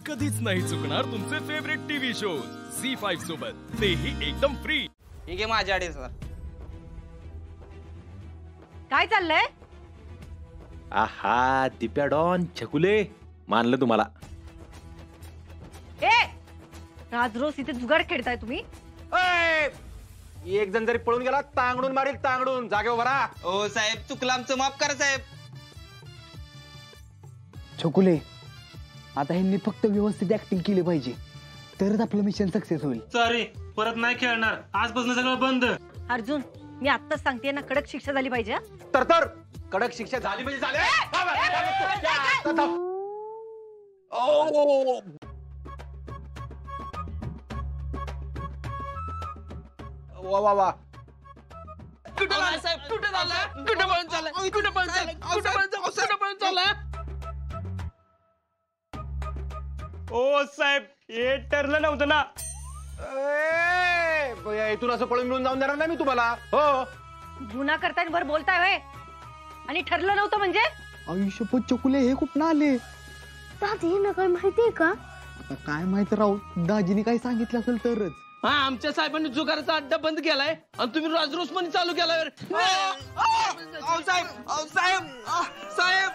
कधीच नाही चुकणार तुमचे फेवरेट टीव्ही शोज झी5 सोबत, तेही एकदम फ्री। ठीक आहे माझ्या 250. काय चाललंय? आहा दिप्या डॉन छकुले मानलं तुम्हाला। ए राज रोज इथे जुगार खेळताय तुम्ही? एक जण जरी पळून गेला तांगडून मारील, तांगडून जागेवर भरा। ओ साहेब चुकलं आमचं, माफ करा साहेब। छकुले आता ह्यांनी फक्त व्यवस्थित ऍक्टिंग केली पाहिजे, तरच आपलं मिशन सक्सेस होईल। सॉरी परत नाही खेळणार, आजपासून सगळं बंद। अर्जुन मी आत्ताच सांगते ना, कडक शिक्षा झाली पाहिजे। तर कडक शिक्षा झाली म्हणजे झाले। वा वा वा साहेब कुठे झालं? कुठे पळून चालला? कुठे पळून चालला? कुठे पळून चालला? ओ साहेब हे ठरलं नव्हतं ना। इथून असं पळून मिळून जाऊन देणार नाही मी तुम्हाला। हो गुन्हा करताय वर बोलताय होय, आणि ठरलं नव्हतं म्हणजे? आयुष्यपत चकुले हे कुठं आले? दादी ना काय माहितीये का? आता काय माहित राव, दाजीने काय सांगितलं असेल तरच। हा आमच्या साहेबांनी जुगाराचा अड्डा बंद केलाय आणि तुम्ही राजरोसपणी चालू केलाय। साहेब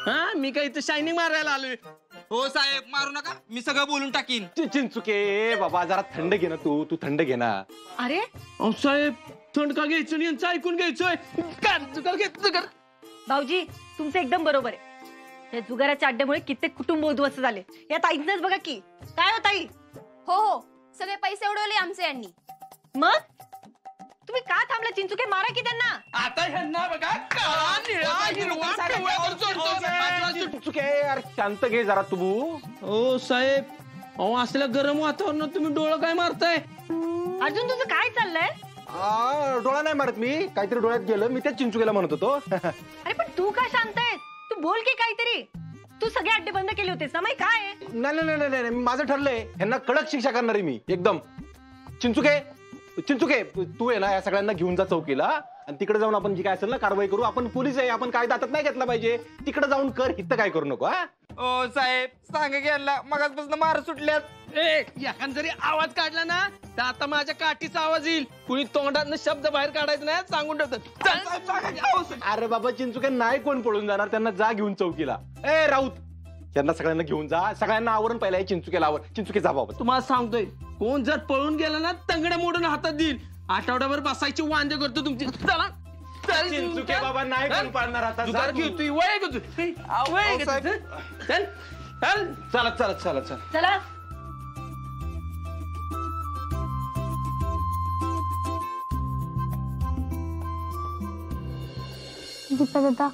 हा मी काय इथे शायनिंग मारायला आलोय? हो साहेब मारू नका, मी सगळं बोलून टाकीन। चिंचुके बाबा जरा थंड घे ना, तू थंड घे ना। अरे साहेब थंड का घ्यायचं आणि यांचं ऐकून घ्यायचंय? जुगार जुगार। भाऊजी तुमचं एकदम बरोबर आहे, या जुगाराच्या अड्ड्यामुळे कित्येक कुटुंब उद्ध्वस्त झाले। या ताईंच बघा की काय हो ताई? हो हो सगळे पैसे उडवले आमचे यांनी। मग तुम्ही का थांबला? चिंचुके मारा की त्यांना। आता ह्यांना बघा काळा निळा हिरवा पिवळ्यावर चढतो। चिंचुके यार शांत घे जरा तू। ओ साहेब अहो असल्या गरम वातावरणात तुम्ही डोळं काय मारताय? अर्जुन तुझं काय चाललंय? डोळा नाही मारत मी, काहीतरी डोळ्यात गेलं, मी त्याच चिंचुकेला म्हणत होतो। अरे पण तू का शांत आहेस? तू बोल की काहीतरी। तू सगळे अड्डे बंद केले होतेस ना, मग काय? नाही माझं ठरलंय, ह्यांना कडक शिक्षा करणार आहे मी एकदम। चिंचुके तू आहे ना या सगळ्यांना घेऊन जा चौकीला, आणि तिकडे जाऊन आपण जी काय असेल ना कारवाई करू। आपण पोलीस आहे, आपण कायदा हातात नाही घेतला पाहिजे। तिकडे जाऊन कर, इथं काय करू नको। हा ओ साहेब सांगा गेला, मगाचपासून मार सुटल्यात। एखाद जरी आवाज काढला ना तर आता माझ्या काठीचा आवाज येईल। कुणी तोंडातनं शब्द बाहेर काढायचं नाही सांगून ठेवतात। अरे बाबा चिंचुके नाही कोण पळून जाणार, त्यांना जा घेऊन चौकीला। ए राऊत यांना सगळ्यांना घेऊन जा, सगळ्यांना आवरण पहिला चिंचुकेला आवर। चिंचुके जा बाबा। तुम्हाला सांगतोय कोण जर पळून गेला ना तंगड्या मोडून हातात देईल। आठवड्याभर बसायची वांदे करतो तुमची। चला चिंचुके बाबा नाही कोण पाळणार आता। जुगार घेतोय वय घेतोय चल चल चला चला चला चला चला दीपा दादा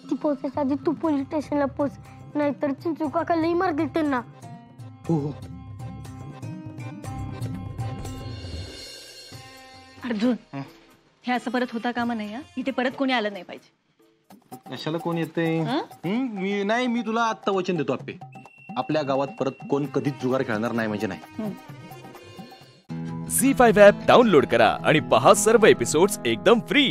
ती पोचायच्या आधी तू पोलीस स्टेशनला पोच, नाहीतर चिंचू काका लई मारतील त्यांना। हो अर्जुन हे असं परत होता कामा नाही, इथे परत कोणी आलं नाही पाहिजे। कशाला कोण येते? मी तुला आत्ता वचन देतो आप्पे, आपल्या गावात परत कोण कधीच जुगार खेळणार नाही म्हणजे नाही। झी5 ॲप डाउनलोड करा आणि पहा सर्व एपिसोड्स एकदम फ्री।